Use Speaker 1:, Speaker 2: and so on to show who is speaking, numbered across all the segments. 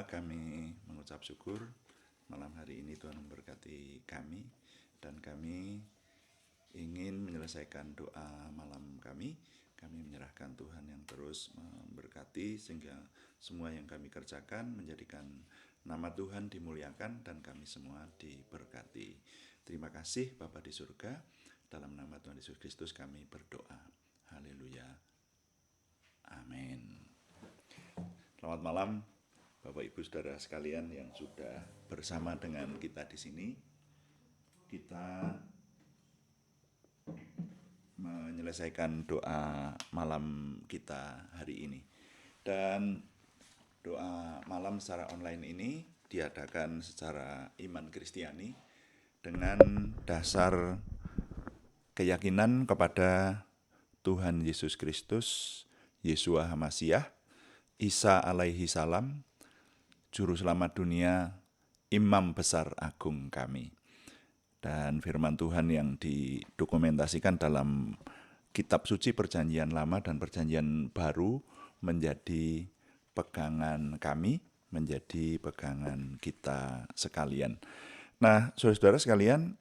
Speaker 1: Bapa, kami mengucap syukur malam hari ini Tuhan memberkati kami dan kami ingin menyelesaikan doa malam kami. Kami menyerahkan Tuhan yang terus memberkati sehingga semua yang kami kerjakan menjadikan nama Tuhan dimuliakan dan kami semua diberkati. Terima kasih Bapa di surga, dalam nama Tuhan Yesus Kristus kami berdoa. Haleluya. Amin. Selamat malam Bapak Ibu Saudara sekalian yang sudah bersama dengan kita di sini. Kita menyelesaikan doa malam kita hari ini. Dan doa malam secara online ini diadakan secara iman Kristiani dengan dasar keyakinan kepada Tuhan Yesus Kristus, Yeshua HaMasyiah, Isa alaihi salam, Juru Selamat dunia, Imam Besar Agung kami. Dan firman Tuhan yang didokumentasikan dalam kitab suci Perjanjian Lama dan Perjanjian Baru menjadi pegangan kami, menjadi pegangan kita sekalian. Nah, saudara-saudara sekalian,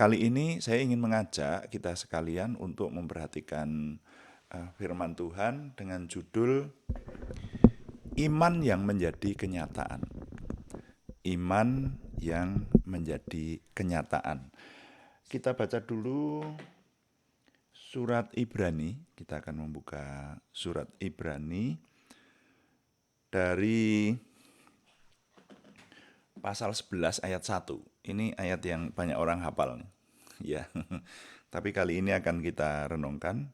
Speaker 1: kali ini saya ingin mengajak kita sekalian untuk memperhatikan firman Tuhan dengan judul Iman yang menjadi kenyataan. Iman yang menjadi kenyataan. Kita baca dulu surat Ibrani. Kita akan membuka surat Ibrani dari pasal 11 ayat 1. Ini ayat yang banyak orang hafal. Ya. Tapi kali ini akan kita renungkan.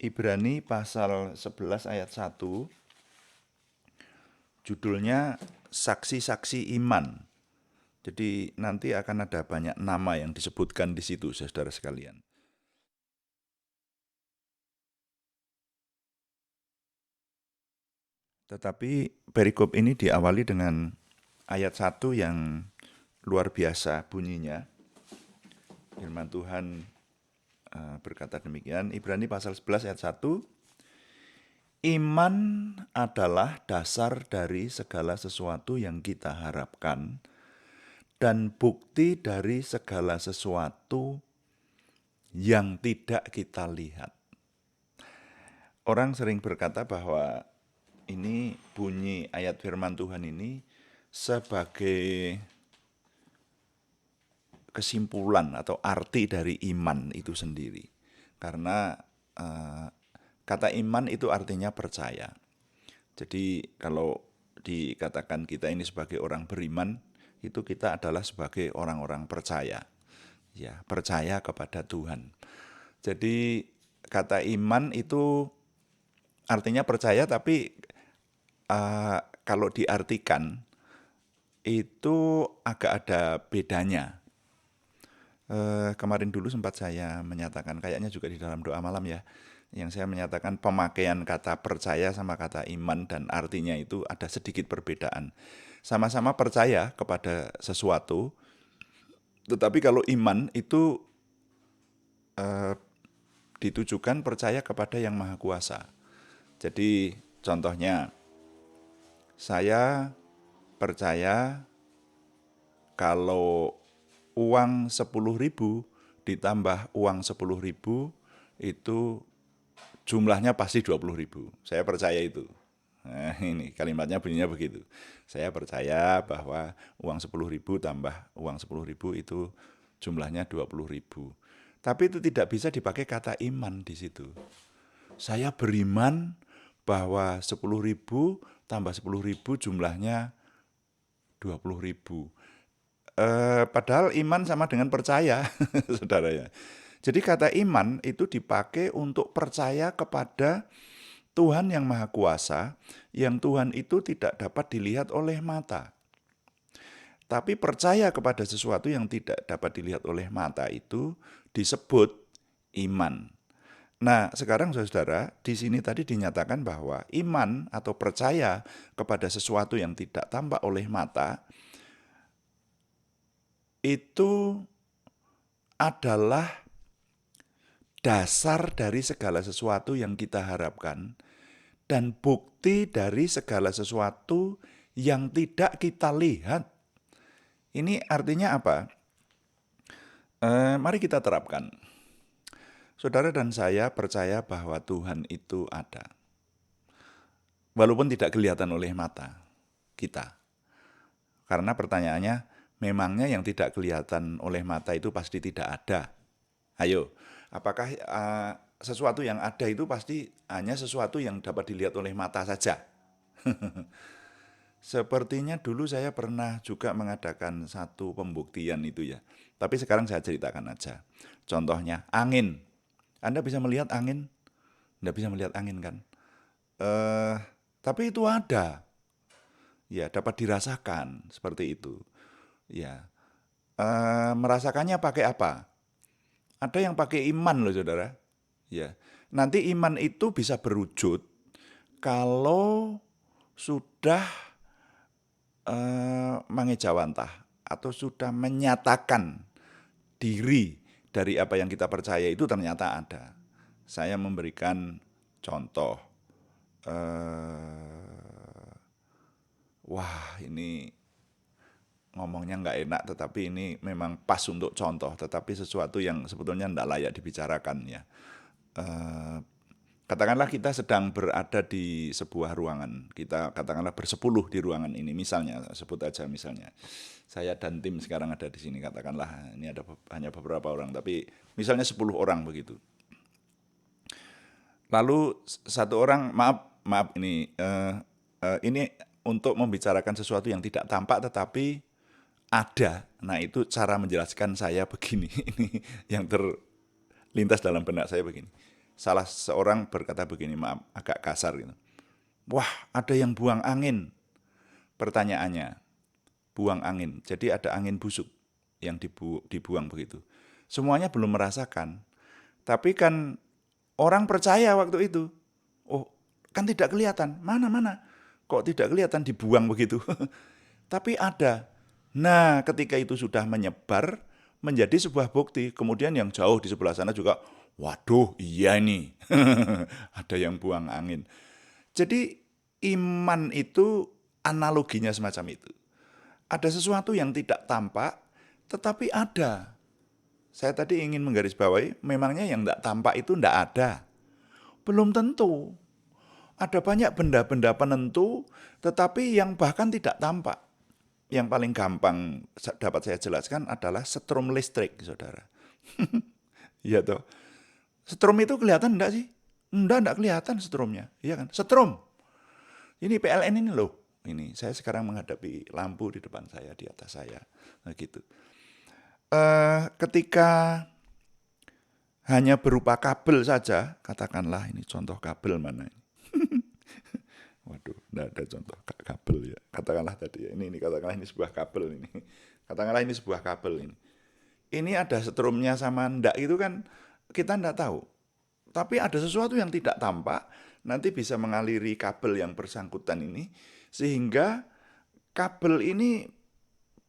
Speaker 1: Ibrani pasal 11 ayat 1. Judulnya saksi-saksi iman. Jadi nanti akan ada banyak nama yang disebutkan di situ, saudara sekalian. Tetapi perikop ini diawali dengan ayat 1 yang luar biasa bunyinya. Firman Tuhan berkata demikian, Ibrani pasal 11 ayat 1. Iman adalah dasar dari segala sesuatu yang kita harapkan dan bukti dari segala sesuatu yang tidak kita lihat. Orang sering berkata bahwa ini bunyi ayat firman Tuhan ini sebagai kesimpulan atau arti dari iman itu sendiri. Karena kata iman itu artinya percaya. Jadi kalau dikatakan kita ini sebagai orang beriman, itu kita adalah sebagai orang-orang percaya. Ya, percaya kepada Tuhan. Jadi kata iman itu artinya percaya, tapi kalau diartikan itu agak ada bedanya. Kemarin dulu sempat saya menyatakan, kayaknya juga di dalam doa malam ya, yang saya menyatakan pemakaian kata percaya sama kata iman dan artinya itu ada sedikit perbedaan. Sama-sama percaya kepada sesuatu, tetapi kalau iman itu ditujukan percaya kepada yang maha kuasa. Jadi contohnya, saya percaya kalau uang 10.000 ditambah uang 10.000 itu jumlahnya pasti 20.000. Saya percaya itu. Nah, ini kalimatnya bunyinya begitu. Saya percaya bahwa uang 10.000 tambah uang 10.000 itu jumlahnya 20.000. Tapi itu tidak bisa dipakai kata iman di situ. Saya beriman bahwa 10.000 tambah 10.000 jumlahnya 20.000. Padahal iman sama dengan percaya, saudara ya. Jadi kata iman itu dipakai untuk percaya kepada Tuhan yang Maha Kuasa, yang Tuhan itu tidak dapat dilihat oleh mata. Tapi percaya kepada sesuatu yang tidak dapat dilihat oleh mata itu disebut iman. Nah, sekarang saudara, di sini tadi dinyatakan bahwa iman atau percaya kepada sesuatu yang tidak tampak oleh mata itu adalah dasar dari segala sesuatu yang kita harapkan dan bukti dari segala sesuatu yang tidak kita lihat. Ini artinya apa? Mari kita terapkan. Saudara dan saya percaya bahwa Tuhan itu ada. Walaupun tidak kelihatan oleh mata kita. Karena pertanyaannya, memangnya yang tidak kelihatan oleh mata itu pasti tidak ada? Ayo, apakah sesuatu yang ada itu pasti hanya sesuatu yang dapat dilihat oleh mata saja? Sepertinya dulu saya pernah juga mengadakan satu pembuktian itu ya. Tapi sekarang saya ceritakan aja. Contohnya, angin. Anda bisa melihat angin? Anda bisa melihat angin kan? Tapi itu ada. Ya, dapat dirasakan seperti itu. Ya, merasakannya pakai apa? Ada yang pakai iman loh saudara. Ya, nanti iman itu bisa berwujud kalau sudah mengejawantah atau sudah menyatakan diri dari apa yang kita percaya itu ternyata ada. Saya memberikan contoh. Wah, ini ngomongnya nggak enak, tetapi ini memang pas untuk contoh, tetapi sesuatu yang sebetulnya tidak layak dibicarakan ya. Katakanlah kita sedang berada di sebuah ruangan, kita katakanlah bersepuluh di ruangan ini, misalnya, sebut aja misalnya. Saya dan tim sekarang ada di sini, katakanlah ini ada hanya beberapa orang, tapi misalnya 10 orang begitu. Lalu satu orang, maaf ini untuk membicarakan sesuatu yang tidak tampak tetapi ada. Nah itu cara menjelaskan saya begini, ini yang terlintas dalam benak saya begini. Salah seorang berkata begini, maaf agak kasar gitu. Wah, ada yang buang angin. Pertanyaannya, buang angin. Jadi ada angin busuk yang dibuang begitu. Semuanya belum merasakan. Tapi kan orang percaya waktu itu. Oh, kan tidak kelihatan. Mana? Kok tidak kelihatan dibuang begitu? Tapi ada. Nah, ketika itu sudah menyebar, menjadi sebuah bukti. Kemudian yang jauh di sebelah sana juga, waduh, iya nih, ada yang buang angin. Jadi iman itu analoginya semacam itu. Ada sesuatu yang tidak tampak, tetapi ada. Saya tadi ingin menggarisbawahi, memangnya yang tidak tampak itu tidak ada. Belum tentu. Ada banyak benda-benda penentu, tetapi yang bahkan tidak tampak. Yang paling gampang dapat saya jelaskan adalah setrum listrik, saudara. Iya toh. Setrum itu kelihatan enggak sih? Enggak kelihatan setrumnya. Iya kan? Setrum. Ini PLN ini loh. Ini saya sekarang menghadapi lampu di depan saya, di atas saya. Nah, gitu. Ketika hanya berupa kabel saja, katakanlah ini contoh kabel mana ini? Waduh, enggak ada contoh kabel ya. Katakanlah tadi ya. Ini katakanlah ini sebuah kabel ini. Katakanlah ini sebuah kabel ini. Ini ada setrumnya sama enggak itu kan kita enggak tahu. Tapi ada sesuatu yang tidak tampak, nanti bisa mengaliri kabel yang bersangkutan ini, sehingga kabel ini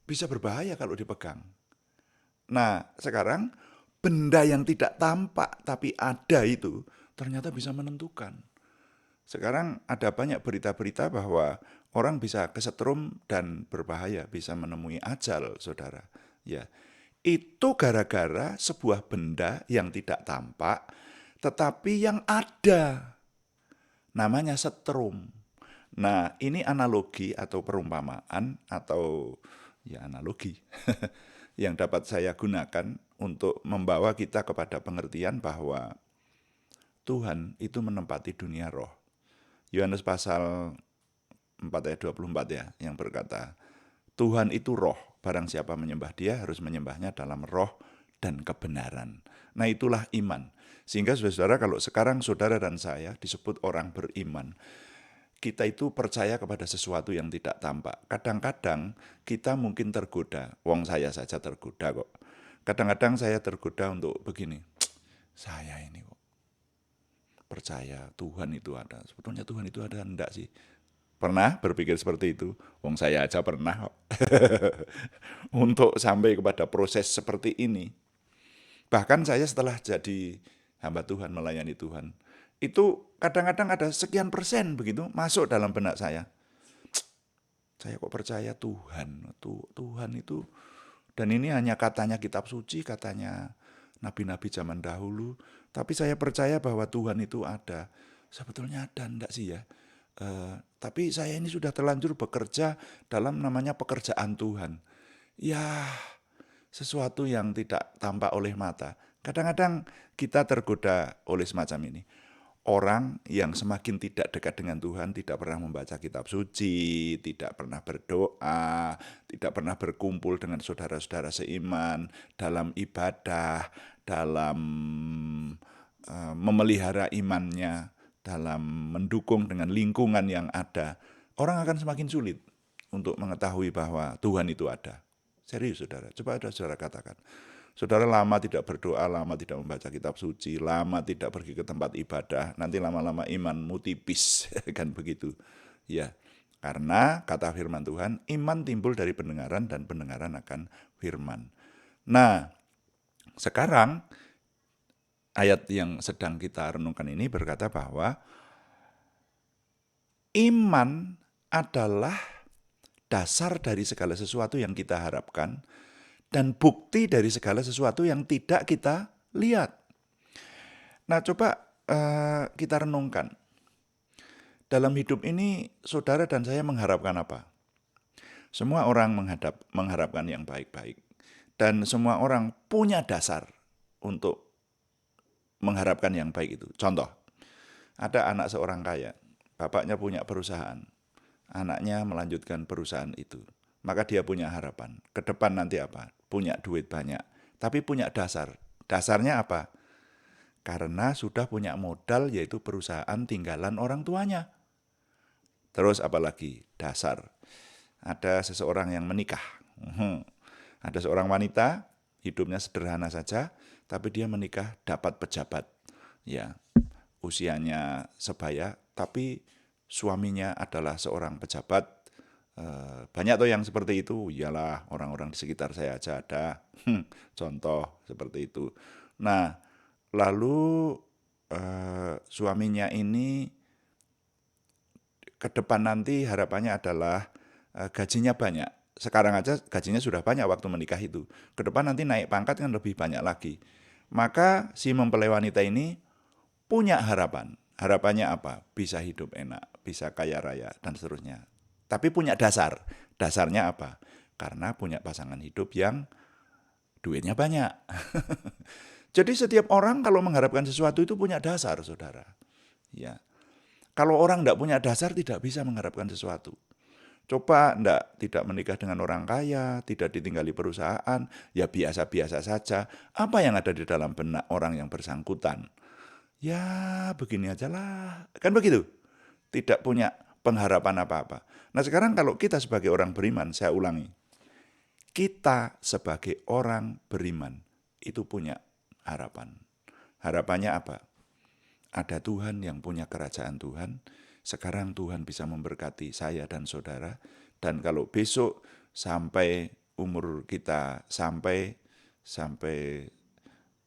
Speaker 1: bisa berbahaya kalau dipegang. Nah, sekarang benda yang tidak tampak tapi ada itu, ternyata bisa menentukan. Sekarang ada banyak berita-berita bahwa orang bisa kesetrum dan berbahaya, bisa menemui ajal, saudara. Ya, itu gara-gara sebuah benda yang tidak tampak, tetapi yang ada. Namanya setrum. Nah, ini analogi atau perumpamaan atau ya analogi yang dapat saya gunakan untuk membawa kita kepada pengertian bahwa Tuhan itu menempati dunia roh. Yohanes pasal 4 ayat 24 ya, yang berkata, Tuhan itu roh, barang siapa menyembah dia harus menyembahnya dalam roh dan kebenaran. Nah itulah iman. Sehingga saudara, kalau sekarang saudara dan saya disebut orang beriman, kita itu percaya kepada sesuatu yang tidak tampak. Kadang-kadang kita mungkin tergoda, wong saya saja tergoda kok. Kadang-kadang saya tergoda untuk begini, saya ini kok percaya Tuhan itu ada. Sebetulnya Tuhan itu ada enggak sih? Pernah berpikir seperti itu? Wong saya aja pernah kok. Untuk sampai kepada proses seperti ini. Bahkan saya setelah jadi hamba Tuhan, melayani Tuhan, itu kadang-kadang ada sekian persen begitu masuk dalam benak saya. Saya kok percaya Tuhan. Tuhan itu, dan ini hanya katanya kitab suci, katanya nabi-nabi zaman dahulu. Tapi saya percaya bahwa Tuhan itu ada. Sebetulnya ada enggak sih ya? Tapi saya ini sudah terlanjur bekerja dalam namanya pekerjaan Tuhan. Ya, sesuatu yang tidak tampak oleh mata. Kadang-kadang kita tergoda oleh semacam ini. Orang yang semakin tidak dekat dengan Tuhan, tidak pernah membaca kitab suci, tidak pernah berdoa, tidak pernah berkumpul dengan saudara-saudara seiman dalam ibadah, dalam memelihara imannya, dalam mendukung dengan lingkungan yang ada, orang akan semakin sulit untuk mengetahui bahwa Tuhan itu ada. Serius saudara, coba ada saudara katakan. Saudara lama tidak berdoa, lama tidak membaca kitab suci, lama tidak pergi ke tempat ibadah, nanti lama-lama imanmu tipis, kan begitu. Ya, karena kata firman Tuhan, iman timbul dari pendengaran dan pendengaran akan firman. Nah, sekarang ayat yang sedang kita renungkan ini berkata bahwa iman adalah dasar dari segala sesuatu yang kita harapkan dan bukti dari segala sesuatu yang tidak kita lihat. Nah, coba kita renungkan. Dalam hidup ini, saudara dan saya mengharapkan apa? Semua orang mengharapkan yang baik-baik. Dan semua orang punya dasar untuk mengharapkan yang baik itu. Contoh, ada anak seorang kaya, bapaknya punya perusahaan, anaknya melanjutkan perusahaan itu. Maka dia punya harapan. Ke depan nanti apa? Punya duit banyak. Tapi punya dasar. Dasarnya apa? Karena sudah punya modal yaitu perusahaan tinggalan orang tuanya. Terus apalagi? Dasar. Ada seseorang yang menikah. Ada seorang wanita, hidupnya sederhana saja, tapi dia menikah dapat pejabat. Ya, usianya sebaya, tapi suaminya adalah seorang pejabat. Banyak tuh yang seperti itu, iyalah orang-orang di sekitar saya aja ada contoh seperti itu. Nah, lalu suaminya ini ke depan nanti harapannya adalah gajinya banyak. Sekarang aja gajinya sudah banyak waktu menikah itu. Ke depan nanti naik pangkat kan lebih banyak lagi. Maka si mempelai wanita ini punya harapan. Harapannya apa? Bisa hidup enak, bisa kaya raya, dan seterusnya. Tapi punya dasar. Dasarnya apa? Karena punya pasangan hidup yang duitnya banyak. Jadi setiap orang kalau mengharapkan sesuatu itu punya dasar, saudara. Ya. Kalau orang tidak punya dasar tidak bisa mengharapkan sesuatu. Coba tidak menikah dengan orang kaya, tidak ditinggali perusahaan, ya biasa-biasa saja. Apa yang ada di dalam benak orang yang bersangkutan? Ya begini aja lah. Kan begitu? Tidak punya pengharapan apa-apa. Nah sekarang kalau kita sebagai orang beriman, saya ulangi. Kita sebagai orang beriman itu punya harapan. Harapannya apa? Ada Tuhan yang punya kerajaan Tuhan. Sekarang Tuhan bisa memberkati saya dan saudara. Dan kalau besok sampai umur kita sampai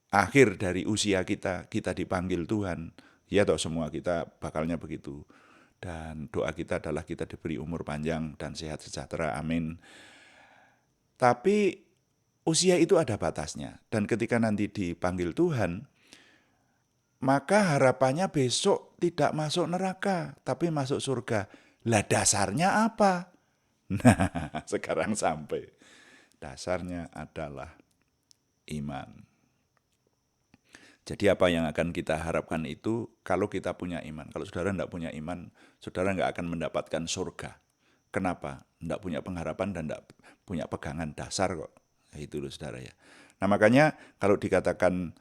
Speaker 1: akhir dari usia kita dipanggil Tuhan. Ya toh semua kita bakalnya begitu. Dan doa kita adalah kita diberi umur panjang dan sehat sejahtera. Amin. Tapi usia itu ada batasnya. Dan ketika nanti dipanggil Tuhan, maka harapannya besok tidak masuk neraka, tapi masuk surga. Lah dasarnya apa? Nah, sekarang sampai. Dasarnya adalah iman. Jadi apa yang akan kita harapkan itu kalau kita punya iman. Kalau saudara tidak punya iman, saudara nggak akan mendapatkan surga. Kenapa? Tidak punya pengharapan dan tidak punya pegangan dasar kok. Itu loh saudara ya. Nah makanya kalau dikatakan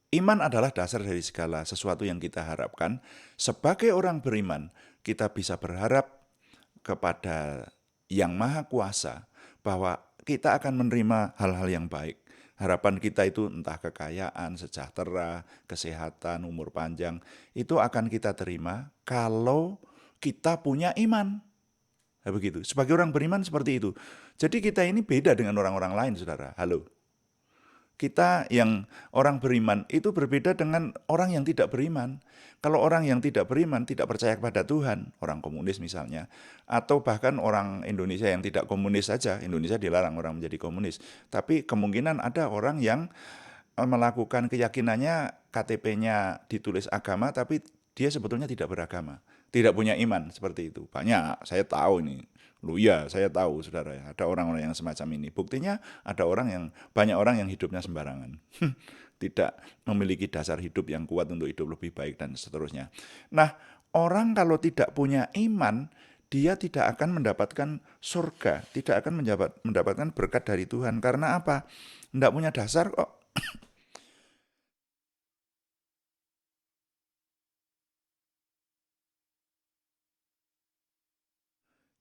Speaker 1: iman adalah dasar dari segala sesuatu yang kita harapkan. Sebagai orang beriman, kita bisa berharap kepada Yang Maha Kuasa bahwa kita akan menerima hal-hal yang baik. Harapan kita itu entah kekayaan, sejahtera, kesehatan, umur panjang, itu akan kita terima kalau kita punya iman. Nah, begitu. Sebagai orang beriman seperti itu. Jadi kita ini beda dengan orang-orang lain, saudara. Halo. Kita yang orang beriman itu berbeda dengan orang yang tidak beriman. Kalau orang yang tidak beriman, tidak percaya kepada Tuhan, orang komunis misalnya, atau bahkan orang Indonesia yang tidak komunis saja, Indonesia dilarang orang menjadi komunis, tapi kemungkinan ada orang yang melakukan keyakinannya, KTP-nya ditulis agama, tapi dia sebetulnya tidak beragama, tidak punya iman, seperti itu. Banyak, saya tahu ini. Lu ya, saya tahu saudara ya, ada orang-orang yang semacam ini. Buktinya ada banyak orang yang hidupnya sembarangan. Tidak memiliki dasar hidup yang kuat untuk hidup lebih baik dan seterusnya. Nah, orang kalau tidak punya iman, dia tidak akan mendapatkan surga, tidak akan mendapatkan berkat dari Tuhan. Karena apa? Tidak punya dasar kok.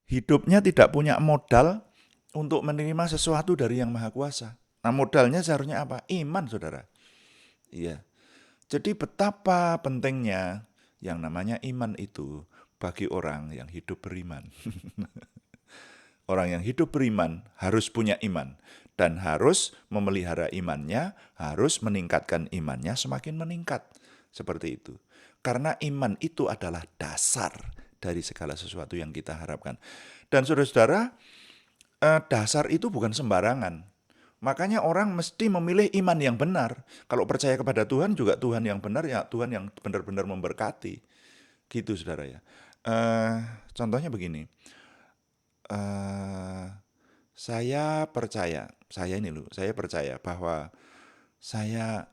Speaker 1: Hidupnya tidak punya modal untuk menerima sesuatu dari Yang Maha Kuasa. Nah, modalnya seharusnya apa? Iman, saudara. Iya. Jadi betapa pentingnya yang namanya iman itu bagi orang yang hidup beriman. Orang yang hidup beriman harus punya iman dan harus memelihara imannya, harus meningkatkan imannya semakin meningkat. Seperti itu. Karena iman itu adalah dasar dari segala sesuatu yang kita harapkan. Dan saudara-saudara, dasar itu bukan sembarangan. Makanya orang mesti memilih iman yang benar. Kalau percaya kepada Tuhan juga Tuhan yang benar, ya Tuhan yang benar-benar memberkati. Gitu saudara ya. Contohnya begini. eh saya percaya bahwa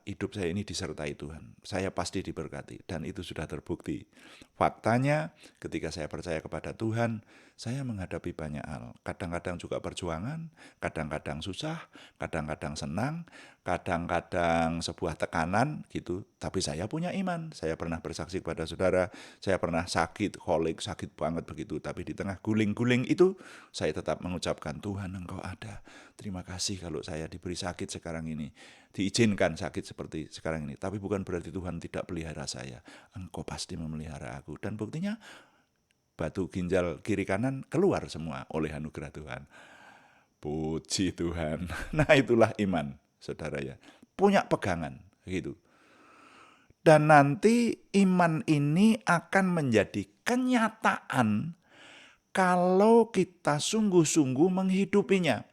Speaker 1: hidup saya ini disertai Tuhan. Saya pasti diberkati dan itu sudah terbukti. Faktanya ketika saya percaya kepada Tuhan, saya menghadapi banyak hal. Kadang-kadang juga perjuangan, kadang-kadang susah, kadang-kadang senang, kadang-kadang sebuah tekanan gitu. Tapi saya punya iman. Saya pernah bersaksi kepada saudara, saya pernah sakit, kolik, sakit banget begitu. Tapi di tengah guling-guling itu, saya tetap mengucapkan, Tuhan Engkau ada. Terima kasih kalau saya diberi sakit sekarang ini. Diizinkan sakit seperti sekarang ini. Tapi bukan berarti Tuhan tidak pelihara saya. Engkau pasti memelihara aku. Dan buktinya batu ginjal kiri kanan keluar semua oleh anugerah Tuhan. Puji Tuhan. Nah itulah iman, saudara ya. Punya pegangan, gitu. Dan nanti iman ini akan menjadi kenyataan kalau kita sungguh-sungguh menghidupinya.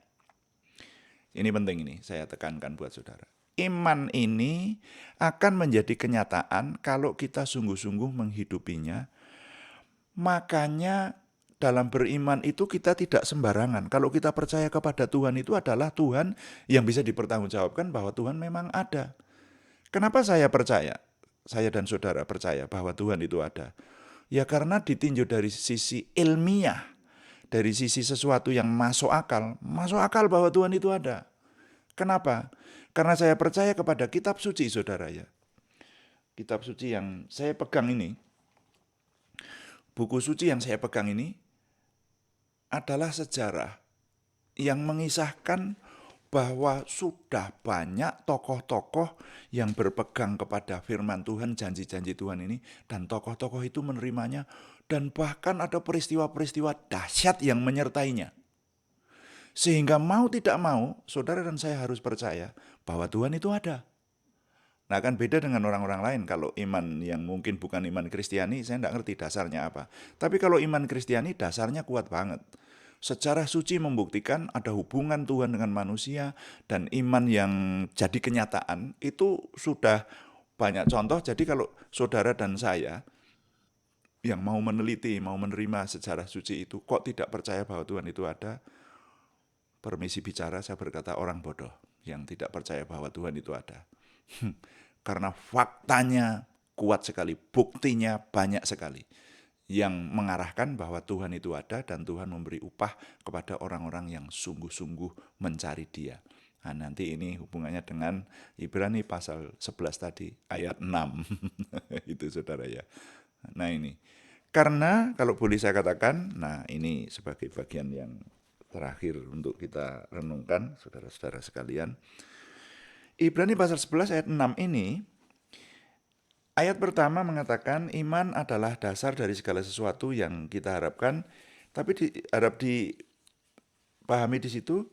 Speaker 1: Ini penting ini, saya tekankan buat saudara. Iman ini akan menjadi kenyataan kalau kita sungguh-sungguh menghidupinya. Makanya dalam beriman itu kita tidak sembarangan. Kalau kita percaya kepada Tuhan itu adalah Tuhan yang bisa dipertanggungjawabkan bahwa Tuhan memang ada. Kenapa saya percaya? Saya dan saudara percaya bahwa Tuhan itu ada. Ya karena ditinjau dari sisi ilmiah, dari sisi sesuatu yang masuk akal bahwa Tuhan itu ada. Kenapa? Karena saya percaya kepada kitab suci, saudara ya. Kitab suci yang saya pegang ini, buku suci yang saya pegang ini adalah sejarah yang mengisahkan bahwa sudah banyak tokoh-tokoh yang berpegang kepada firman Tuhan, janji-janji Tuhan ini, dan tokoh-tokoh itu menerimanya, dan bahkan ada peristiwa-peristiwa dahsyat yang menyertainya. Sehingga mau tidak mau, saudara dan saya harus percaya bahwa Tuhan itu ada. Nah kan beda dengan orang-orang lain. Kalau iman yang mungkin bukan iman Kristiani, saya tidak ngerti dasarnya apa. Tapi kalau iman Kristiani dasarnya kuat banget. Sejarah suci membuktikan ada hubungan Tuhan dengan manusia dan iman yang jadi kenyataan itu sudah banyak contoh. Jadi kalau saudara dan saya yang mau meneliti, mau menerima sejarah suci itu, kok tidak percaya bahwa Tuhan itu ada, permisi bicara, saya berkata orang bodoh yang tidak percaya bahwa Tuhan itu ada. Karena faktanya kuat sekali, buktinya banyak sekali yang mengarahkan bahwa Tuhan itu ada dan Tuhan memberi upah kepada orang-orang yang sungguh-sungguh mencari Dia. Nah, nanti ini hubungannya dengan Ibrani pasal 11 tadi, ayat 6. Itu saudara ya. Nah ini, karena kalau boleh saya katakan, nah ini sebagai bagian yang terakhir untuk kita renungkan, saudara-saudara sekalian. Ibrani pasal 11 ayat 6 ini, ayat pertama mengatakan iman adalah dasar dari segala sesuatu yang kita harapkan, tapi harap dipahami di situ,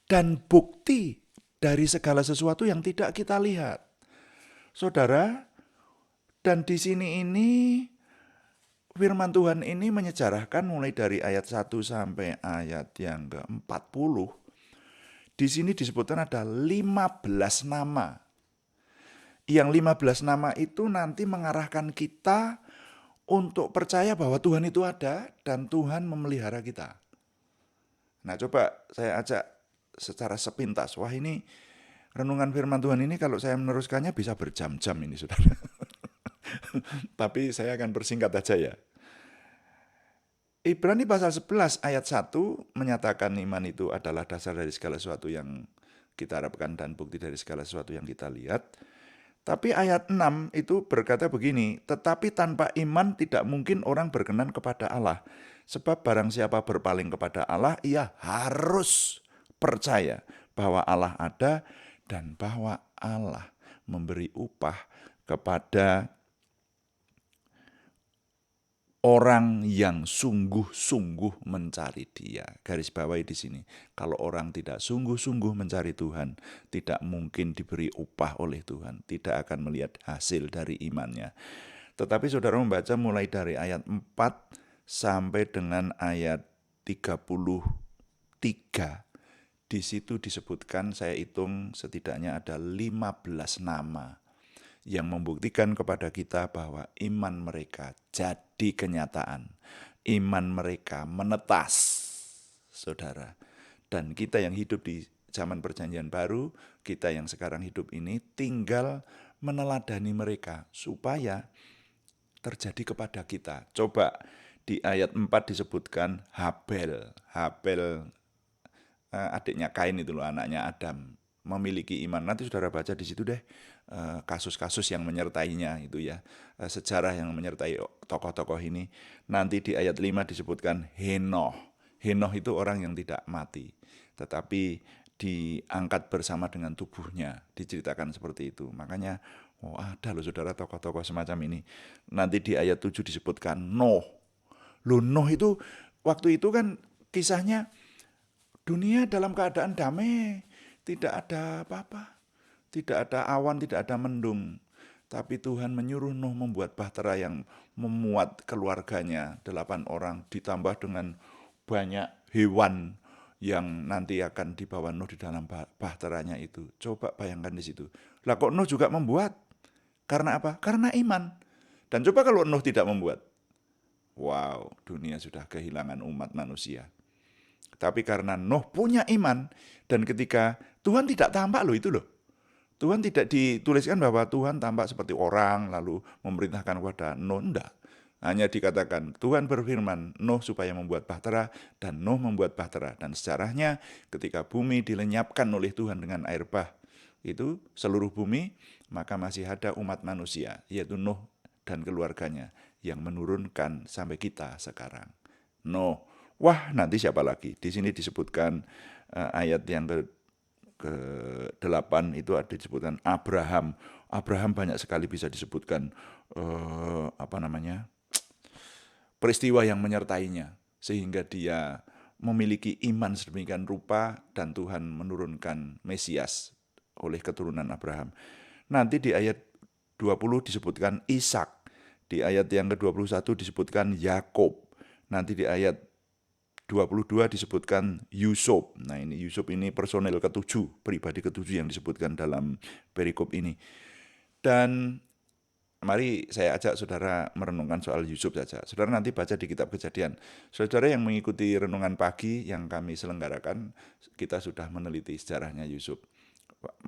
Speaker 1: dan bukti dari segala sesuatu yang tidak kita lihat. Saudara, dan di sini ini firman Tuhan ini menyejarahkan mulai dari ayat 1 sampai ayat yang ke-40. Di sini disebutkan ada 15 nama. Yang 15 nama itu nanti mengarahkan kita untuk percaya bahwa Tuhan itu ada dan Tuhan memelihara kita. Nah, coba saya ajak secara sepintas. Wah, ini renungan firman Tuhan ini kalau saya meneruskannya bisa berjam-jam ini, saudara. Tapi saya akan persingkat aja ya. Ibrani pasal 11 ayat 1 menyatakan iman itu adalah dasar dari segala sesuatu yang kita harapkan dan bukti dari segala sesuatu yang kita lihat. Tapi ayat 6 itu berkata begini, tetapi tanpa iman tidak mungkin orang berkenan kepada Allah. Sebab barang siapa berpaling kepada Allah, ia harus percaya bahwa Allah ada dan bahwa Allah memberi upah kepada orang yang sungguh-sungguh mencari Dia. Garis bawahi di sini. Kalau orang tidak sungguh-sungguh mencari Tuhan, tidak mungkin diberi upah oleh Tuhan, tidak akan melihat hasil dari imannya. Tetapi saudara membaca mulai dari ayat 4 sampai dengan ayat 33. Di situ disebutkan, saya hitung setidaknya ada 15 nama yang membuktikan kepada kita bahwa iman mereka jadi kenyataan. Iman mereka menetas, saudara. Dan kita yang hidup di zaman perjanjian baru, kita yang sekarang hidup ini tinggal meneladani mereka supaya terjadi kepada kita. Coba di ayat 4 disebutkan Habel. Habel adiknya Kain itu loh, anaknya Adam, memiliki iman. Nanti saudara baca di situ deh kasus-kasus yang menyertainya itu ya, sejarah yang menyertai tokoh-tokoh ini. Nanti di ayat 5 disebutkan Henoh. Henoh itu orang yang tidak mati, tetapi diangkat bersama dengan tubuhnya, diceritakan seperti itu. Makanya ada loh saudara tokoh-tokoh semacam ini. Nanti di ayat 7 disebutkan Noh. Loh, Noh itu waktu itu kan kisahnya dunia dalam keadaan damai, tidak ada apa-apa, tidak ada awan, tidak ada mendung. Tapi Tuhan menyuruh Nuh membuat bahtera yang memuat keluarganya, 8 orang, ditambah dengan banyak hewan yang nanti akan dibawa Nuh di dalam bahteranya itu. Coba bayangkan di situ. Lah kok Nuh juga membuat? Karena apa? Karena iman. Dan coba kalau Nuh tidak membuat. Wow, dunia sudah kehilangan umat manusia. Tapi karena Nuh punya iman, dan ketika Tuhan tidak tampak loh itu loh. Tuhan tidak dituliskan bahwa Tuhan tampak seperti orang lalu memerintahkan kepada Nuh, enggak. Hanya dikatakan Tuhan berfirman Nuh supaya membuat bahtera, dan Nuh membuat bahtera. Dan sejarahnya ketika bumi dilenyapkan oleh Tuhan dengan air bah, itu seluruh bumi, maka masih ada umat manusia, yaitu Nuh dan keluarganya yang menurunkan sampai kita sekarang. Nuh. Wah, nanti siapa lagi? Di sini disebutkan ayat yang ke-8 itu ada disebutkan Abraham. Abraham banyak sekali bisa disebutkan peristiwa yang menyertainya sehingga dia memiliki iman sedemikian rupa dan Tuhan menurunkan Mesias oleh keturunan Abraham. Nanti di ayat 20 disebutkan Ishak. Di ayat yang ke-21 disebutkan Yakub. Nanti di ayat 22 disebutkan Yusuf. Nah, ini Yusuf ini personel ke-7, pribadi ke-7 yang disebutkan dalam perikop ini. Dan mari saya ajak saudara merenungkan soal Yusuf saja. Saudara nanti baca di kitab Kejadian. Saudara yang mengikuti renungan pagi yang kami selenggarakan, kita sudah meneliti sejarahnya Yusuf.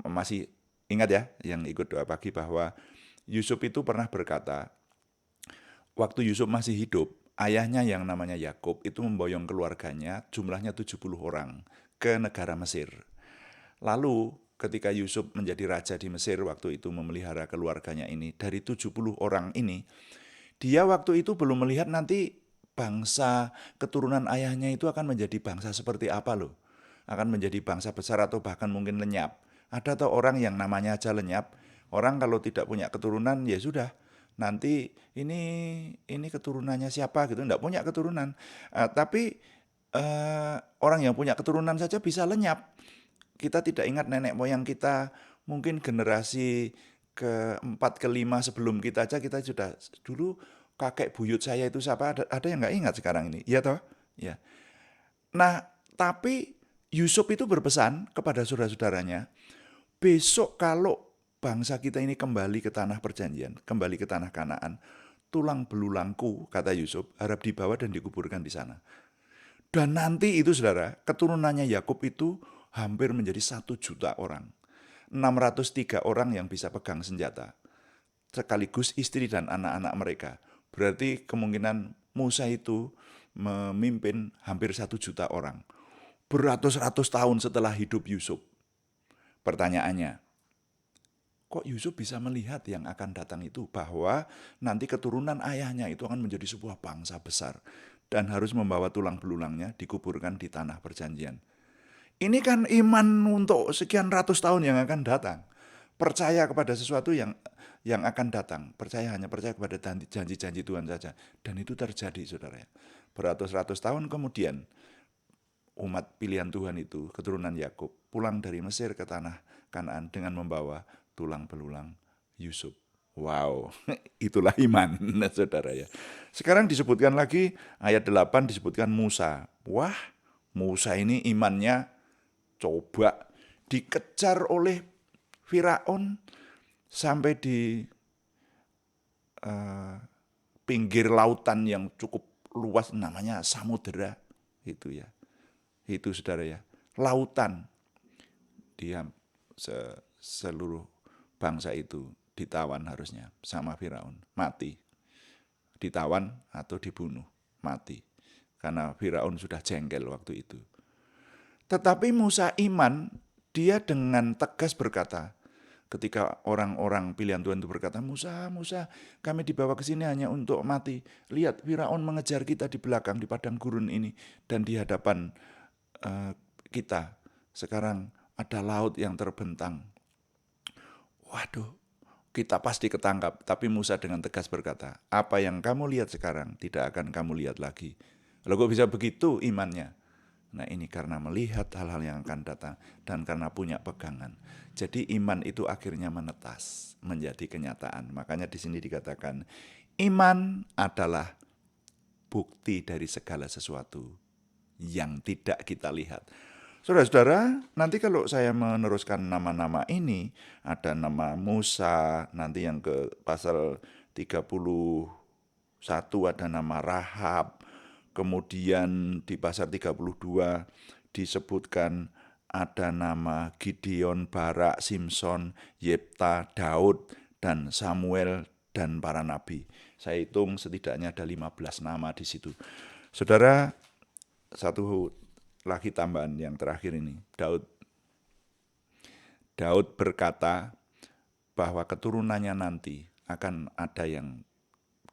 Speaker 1: Masih ingat ya yang ikut doa pagi bahwa Yusuf itu pernah berkata, waktu Yusuf masih hidup, ayahnya yang namanya Yakub itu memboyong keluarganya, jumlahnya 70 orang, ke negara Mesir. Lalu ketika Yusuf menjadi raja di Mesir, waktu itu memelihara keluarganya ini, dari 70 orang ini, dia waktu itu belum melihat nanti bangsa keturunan ayahnya itu akan menjadi bangsa seperti apa loh. Akan menjadi bangsa besar atau bahkan mungkin lenyap. Ada tuh orang yang namanya aja lenyap. Orang kalau tidak punya keturunan ya sudah. Nanti ini keturunannya siapa gitu, enggak punya keturunan. Tapi orang yang punya keturunan saja bisa lenyap. kita tidak ingat nenek moyang kita, mungkin generasi keempat, kelima sebelum kita aja kita sudah dulu kakek buyut saya itu siapa? Ada yang nggak ingat sekarang ini, iya toh? Ya. Nah, tapi Yusuf itu berpesan kepada saudara-saudaranya, besok kalau bangsa kita ini kembali ke tanah perjanjian, kembali ke tanah Kanaan, tulang belulangku, kata Yusuf, harap dibawa dan dikuburkan di sana. Dan nanti itu saudara, keturunannya Yakub itu hampir menjadi 1 juta orang. 603 orang yang bisa pegang senjata. Sekaligus istri dan anak-anak mereka. Berarti kemungkinan Musa itu memimpin hampir 1 juta orang. Beratus-ratus tahun setelah hidup Yusuf. Pertanyaannya, kok Yusuf bisa melihat yang akan datang itu? Bahwa nanti keturunan ayahnya itu akan menjadi sebuah bangsa besar. Dan harus membawa tulang belulangnya dikuburkan di tanah perjanjian. Ini kan iman untuk sekian ratus tahun yang akan datang. Percaya kepada sesuatu yang akan datang. Hanya percaya kepada janji-janji Tuhan saja. Dan itu terjadi, saudara. Beratus-ratus tahun kemudian, umat pilihan Tuhan itu, keturunan Yakub, pulang dari Mesir ke tanah Kanaan dengan membawa tulang belulang Yusuf. Wow, itulah iman, saudara ya. Sekarang disebutkan lagi, ayat 8 disebutkan Musa. Wah, Musa ini imannya coba dikejar oleh Firaun sampai di pinggir lautan yang cukup luas, namanya samudera. Itu ya, itu saudara ya, lautan. Dia seluruh bangsa itu ditawan harusnya sama Firaun, mati. Ditawan atau dibunuh, mati. Karena Firaun sudah jengkel waktu itu. Tetapi Musa iman, dia dengan tegas berkata, ketika orang-orang pilihan Tuhan itu berkata, Musa, kami dibawa ke sini hanya untuk mati. Lihat, Firaun mengejar kita di belakang, di padang gurun ini, dan di hadapan kita. Sekarang ada laut yang terbentang. Waduh, kita pasti ketangkap. Tapi Musa dengan tegas berkata, apa yang kamu lihat sekarang tidak akan kamu lihat lagi. Lalu kok bisa begitu imannya? Nah, ini karena melihat hal-hal yang akan datang dan karena punya pegangan. Jadi iman itu akhirnya menetas menjadi kenyataan. Makanya di sini dikatakan iman adalah bukti dari segala sesuatu yang tidak kita lihat. Saudara-saudara, nanti kalau saya meneruskan nama-nama ini, ada nama Musa, nanti yang ke pasal 31 ada nama Rahab, kemudian di pasal 32 disebutkan ada nama Gideon, Barak, Simson, Yefta, Daud, dan Samuel, dan para nabi. Saya hitung setidaknya ada 15 nama di situ. Saudara, satu lagi tambahan yang terakhir ini. Daud berkata bahwa keturunannya nanti akan ada yang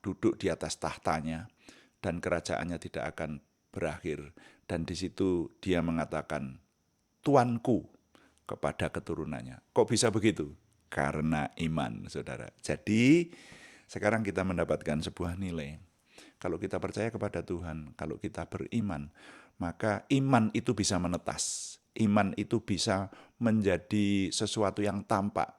Speaker 1: duduk di atas tahtanya dan kerajaannya tidak akan berakhir. Dan di situ dia mengatakan, Tuanku kepada keturunannya. Kok bisa begitu? Karena iman, saudara. Jadi sekarang kita mendapatkan sebuah nilai. Kalau kita percaya kepada Tuhan, kalau kita beriman, maka iman itu bisa menetas. Iman itu bisa menjadi sesuatu yang tampak.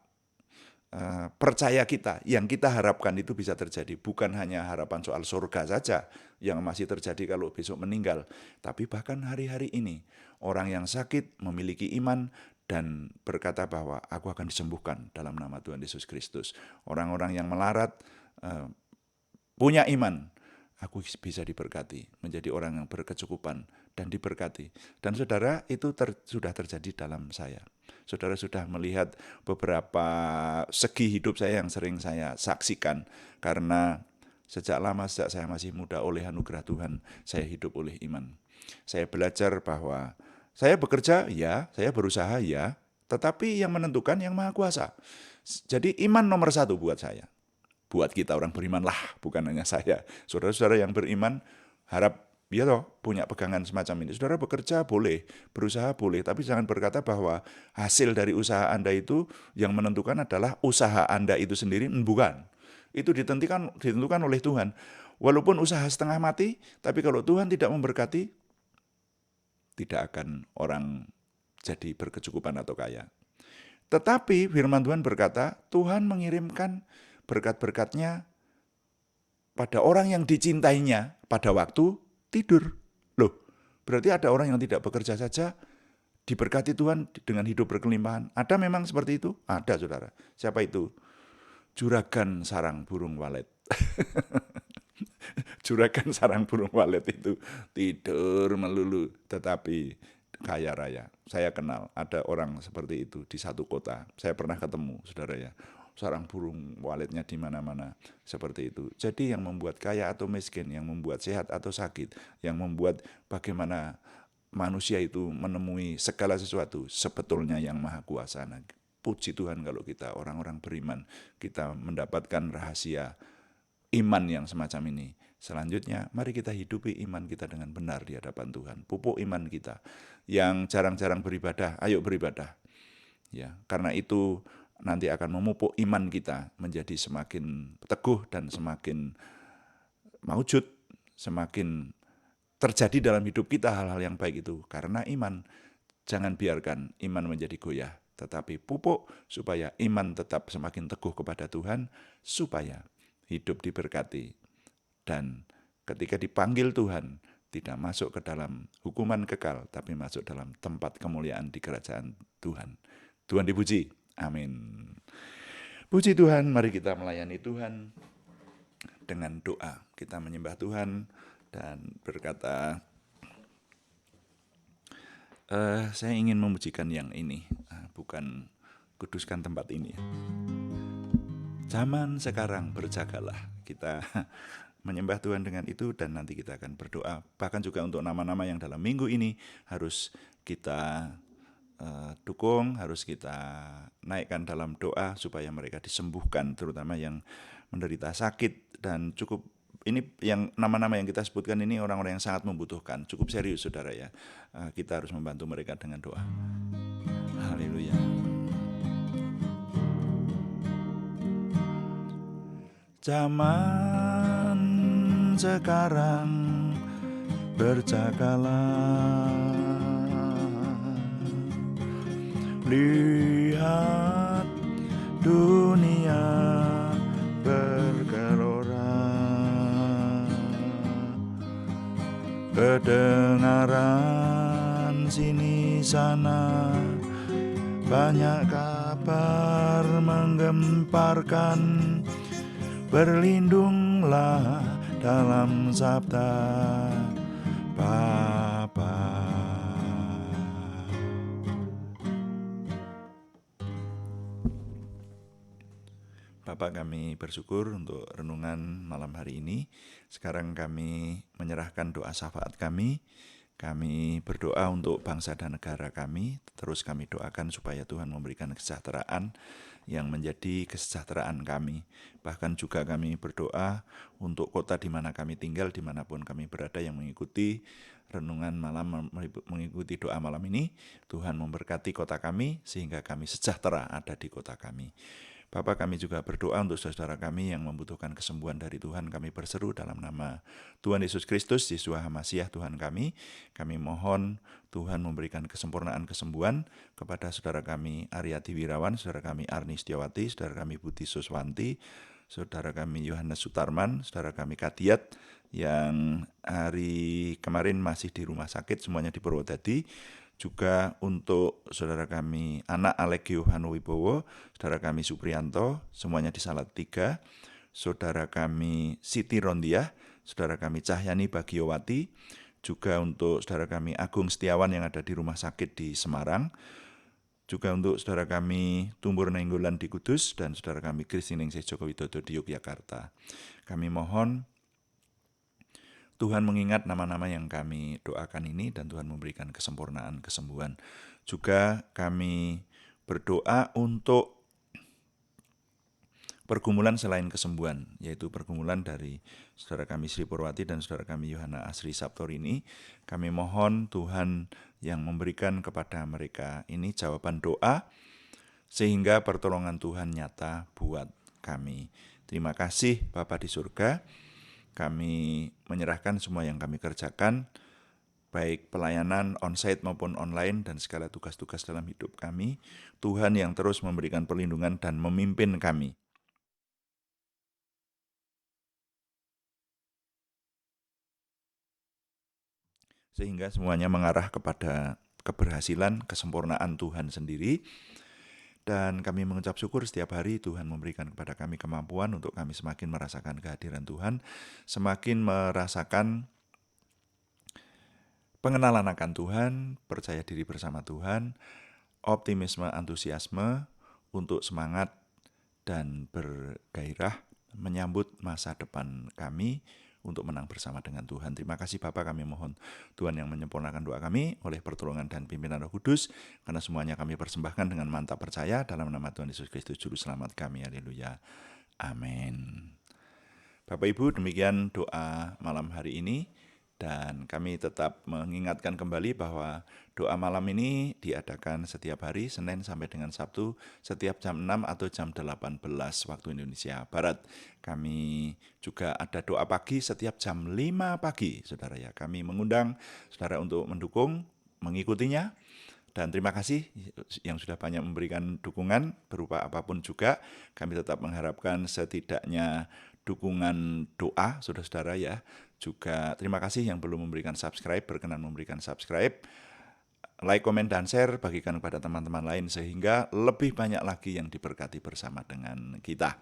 Speaker 1: Percaya kita, yang kita harapkan itu bisa terjadi. Bukan hanya harapan soal surga saja yang masih terjadi kalau besok meninggal. Tapi bahkan hari-hari ini, orang yang sakit memiliki iman dan berkata bahwa aku akan disembuhkan dalam nama Tuhan Yesus Kristus. Orang-orang yang melarat punya iman. Aku bisa diberkati, menjadi orang yang berkecukupan dan diberkati. Dan saudara, itu sudah terjadi dalam saya. Saudara sudah melihat beberapa segi hidup saya yang sering saya saksikan. Karena sejak saya masih muda, oleh anugerah Tuhan, saya hidup oleh iman. Saya belajar bahwa saya bekerja, ya, saya berusaha, ya, tetapi yang menentukan yang Maha Kuasa. Jadi iman nomor 1 buat saya. Buat kita orang beriman lah, bukan hanya saya. Saudara-saudara yang beriman harap ya toh punya pegangan semacam ini. Saudara bekerja boleh, berusaha boleh, tapi jangan berkata bahwa hasil dari usaha Anda itu yang menentukan adalah usaha Anda itu sendiri, bukan. Itu ditentukan oleh Tuhan. Walaupun usaha setengah mati, tapi kalau Tuhan tidak memberkati, tidak akan orang jadi berkecukupan atau kaya. Tetapi firman Tuhan berkata, Tuhan mengirimkan berkat-berkatnya pada orang yang dicintainya pada waktu tidur. Loh, berarti ada orang yang tidak bekerja saja diberkati Tuhan dengan hidup berkelimpahan. Ada memang seperti itu? Ada, saudara. Siapa itu? Juragan sarang burung walet. Juragan sarang burung walet itu tidur melulu, tetapi kaya raya. Saya kenal ada orang seperti itu di satu kota. Saya pernah ketemu, saudara ya. Sarang burung waletnya di mana-mana seperti itu. Jadi yang membuat kaya atau miskin, yang membuat sehat atau sakit, yang membuat bagaimana manusia itu menemui segala sesuatu, sebetulnya yang maha kuasa. Nah, puji Tuhan kalau kita orang-orang beriman, kita mendapatkan rahasia iman yang semacam ini. Selanjutnya, mari kita hidupi iman kita dengan benar di hadapan Tuhan. Pupuk iman kita. Yang jarang-jarang beribadah, ayo beribadah. Ya, karena itu nanti akan memupuk iman kita menjadi semakin teguh dan semakin maujud, semakin terjadi dalam hidup kita hal-hal yang baik itu. Karena iman, jangan biarkan iman menjadi goyah, tetapi pupuk supaya iman tetap semakin teguh kepada Tuhan, supaya hidup diberkati. Dan ketika dipanggil Tuhan, tidak masuk ke dalam hukuman kekal, tapi masuk dalam tempat kemuliaan di kerajaan Tuhan. Tuhan dipuji. Amin. Puji Tuhan, mari kita melayani Tuhan dengan doa. Kita menyembah Tuhan dan berkata, saya ingin memujikan yang ini, bukan kuduskan tempat ini. Zaman sekarang berjagalah. Kita menyembah Tuhan dengan itu dan nanti kita akan berdoa. Bahkan juga untuk nama-nama yang dalam minggu ini harus kita dukung, harus kita naikkan dalam doa supaya mereka disembuhkan, terutama yang menderita sakit. Dan cukup ini yang nama-nama yang kita sebutkan ini orang-orang yang sangat membutuhkan, cukup serius saudara ya. Kita harus membantu mereka dengan doa. Haleluya. Zaman sekarang berjagalah, lihat dunia bergelora, kedengaran sini sana, banyak kabar menggemparkan. Berlindunglah dalam sabda Bapa. Bapa, kami bersyukur untuk renungan malam hari ini. Sekarang kami menyerahkan doa syafaat kami. Kami berdoa untuk bangsa dan negara kami. Terus kami doakan supaya Tuhan memberikan kesejahteraan yang menjadi kesejahteraan kami. Bahkan juga kami berdoa untuk kota di mana kami tinggal, dimanapun kami berada yang mengikuti renungan malam, mengikuti doa malam ini. Tuhan memberkati kota kami sehingga kami sejahtera ada di kota kami. Bapak, kami juga berdoa untuk saudara kami yang membutuhkan kesembuhan dari Tuhan. Kami berseru dalam nama Tuhan Yesus Kristus, Yeshua HaMasyiah Tuhan kami. Kami mohon Tuhan memberikan kesempurnaan kesembuhan kepada saudara kami Aryati Wirawan, saudara kami Arni Setiawati, saudara kami Budi Suswanti, saudara kami Yohanes Sutarman, saudara kami Kadiat yang hari kemarin masih di rumah sakit, semuanya di Purwodadi. Juga untuk saudara kami anak Alegio Hanuwibowo, saudara kami Supriyanto, semuanya di Salatiga, saudara kami Siti Rondiah, saudara kami Cahyani Bagiowati, juga untuk saudara kami Agung Setiawan yang ada di rumah sakit di Semarang, juga untuk saudara kami Tumbur Nenggolan di Kudus, dan saudara kami Kristiningsih Joko Widodo di Yogyakarta. Kami mohon Tuhan mengingat nama-nama yang kami doakan ini dan Tuhan memberikan kesempurnaan kesembuhan. Juga kami berdoa untuk pergumulan selain kesembuhan, yaitu pergumulan dari saudara kami Sri Purwati dan saudara kami Yohana Asri Saptorini. Kami mohon Tuhan yang memberikan kepada mereka ini jawaban doa, sehingga pertolongan Tuhan nyata buat kami. Terima kasih Bapa di surga. Kami menyerahkan semua yang kami kerjakan baik pelayanan onsite maupun online dan segala tugas-tugas dalam hidup kami. Tuhan yang terus memberikan perlindungan dan memimpin kami. Sehingga semuanya mengarah kepada keberhasilan, kesempurnaan Tuhan sendiri. Dan kami mengucap syukur setiap hari Tuhan memberikan kepada kami kemampuan untuk kami semakin merasakan kehadiran Tuhan, semakin merasakan pengenalan akan Tuhan, percaya diri bersama Tuhan, optimisme, antusiasme untuk semangat dan bergairah menyambut masa depan kami untuk menang bersama dengan Tuhan. Terima kasih Bapa, kami mohon Tuhan yang menyempurnakan doa kami oleh pertolongan dan pimpinan Roh Kudus, karena semuanya kami persembahkan dengan mantap percaya dalam nama Tuhan Yesus Kristus Juru Selamat kami. Haleluya. Amin. Bapak Ibu, demikian doa malam hari ini. Dan kami tetap mengingatkan kembali bahwa doa malam ini diadakan setiap hari, Senin sampai dengan Sabtu, setiap jam 6 atau jam 18 waktu Indonesia Barat. Kami juga ada doa pagi setiap jam 5 pagi, saudara ya. Kami mengundang saudara untuk mendukung, mengikutinya. Dan terima kasih yang sudah banyak memberikan dukungan berupa apapun juga. Kami tetap mengharapkan setidaknya dukungan doa, saudara-saudara ya. Juga terima kasih yang belum memberikan subscribe, berkenan memberikan subscribe. Like, komen, dan share, bagikan kepada teman-teman lain sehingga lebih banyak lagi yang diberkati bersama dengan kita.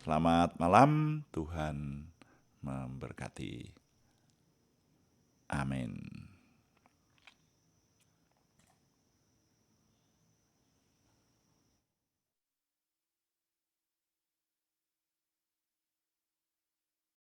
Speaker 1: Selamat malam, Tuhan memberkati. Amin.